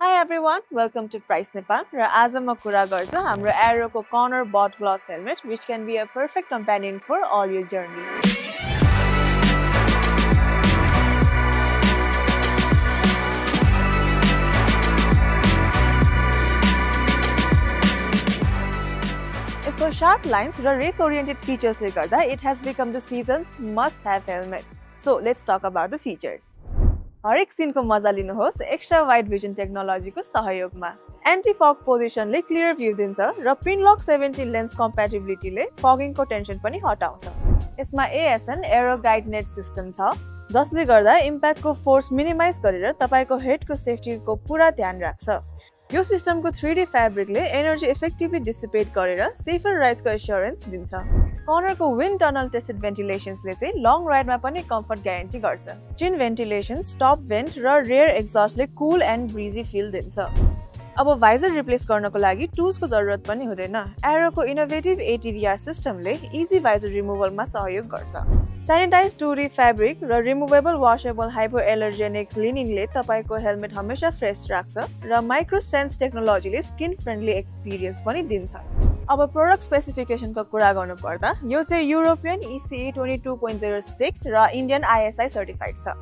Hi everyone, welcome to Price Nepal. र आज म कुरा गर्छु हाम्रो Aero को corner bot gloss helmet which can be a perfect companion for all your journey. यसको sharp lines र race oriented features ले गर्दा it has become the season's must have helmet. So let's talk about the features. हरेक सिनको मजा लिनुहोस् extra wide vision टेक्नोलोजीको सहयोगमा anti फग पोजिसनले clear view दिन्छ र पिनलक 70 लेन्स कम्प्याटिबिलिटीले फगिङको टेन्सन पनि हटाउँछ। यसमा ASN arrow guide net system छ जसले गर्दा इम्प्याक्टको फोर्स मिनिमाइज गरेर तपाईको हेडको सेफ्टीको पूरा ध्यान राख्छ। यो सिस्टमको 3D फ्याब्रिकले एनर्जी इफेक्टिभली डिसिपेट गरेर सेफर राइड्सको एस्योरेन्स दिन्छ। कर्नरको विन्ड टनल टेस्टेड भेन्टिलेसन्सले चाहिँ लङ राइडमा पनि कम्फर्ट ग्यारेन्टी गर्छ। चिन भेन्टिलेसन, स्टप भेन्ट र रेयर एक्जस्टले कुल एन्ड ब्रिजी फिल दिन्छ। अब भाइजर रिप्लेस गर्नको लागि टुल्सको जरुरत पनि हुँदैन। एरोको इनोभेटिभ ATVR सिस्टमले इजी भाइजर रिमुभलमा सहयोग गर्छ। स्यानिटाइज 2D फ्याब्रिक र रिमुभेबल वाशेबल हाइपोएलर्जेनिक लिनिनले तपाईको हेलमेट हमेशा फ्रेस राख्छ र माइक्रो सेन्स टेक्नोलोजीले स्किन फ्रेन्डली एक्सपिरियन्स पनि दिन्छ। अब प्रोडक्ट स्पेसिफिकेसनको कुरा गर्नु पर्दा यो चाहिँ युरोपियन ECE 22.06 र इन्डियन ISI सर्टिफाइड छ।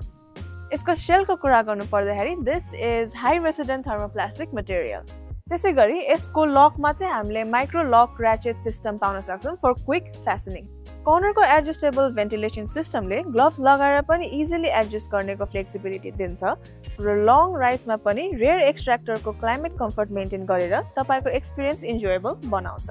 यसको शेलको कुरा गर्नु पर्दाखेरि this is high resident thermoplastic material. त्यसैगरी यसको लकमा चाहिँ हामीले माइक्रो लक र्याचेट सिस्टम पाउन सक्छौं फर क्विक फ्यास्टनिङ। कर्नरको एडजस्टेबल भेन्टिलेसन सिस्टमले ग्लोभ्स लगाएर पनि इजिली एडजस्ट गर्नेको फ्लेक्सिबिलिटी दिन्छ र लङ राइड्समा पनि रेयर एक्सट्र्याक्टरको क्लाइमेट कम्फर्ट मेन्टेन गरेर तपाईको एक्सपिरियन्स इन्जोयबल बनाउँछ।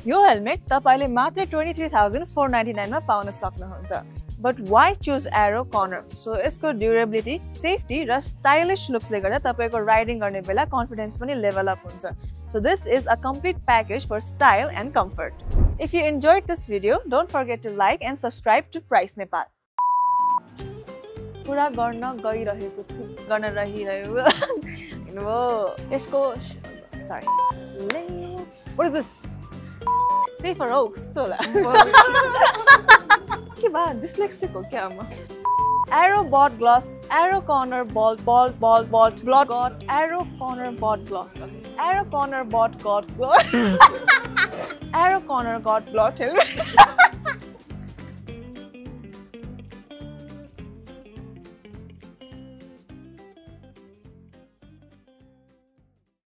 यो हेलमेट तपाईले मात्र 23,499 मा पाउन सक्नुहुन्छ। But why choose Aero Corner? So यसको ड्युरेबिलिटी, सेफ्टी र स्टाइलिश लुक्सले गर्दा तपाईको राइडिङ गर्ने बेला कन्फिडेन्स पनि लेभल अप हुन्छ। So this is a complete package for style and comfort. If you enjoyed this video, don't forget to like and subscribe to Price Nepal. कुरा गर्न गइरहेको छु, गर्न रहिरहेको हैन यसको sorry. What is this? Safer Oaks त के बा डिस्लेक्सिक हो क्या म? Aero bot gloss, Aero corner bot got Aero corner bot gloss. Aero corner bot got Aero corner got blot helmet.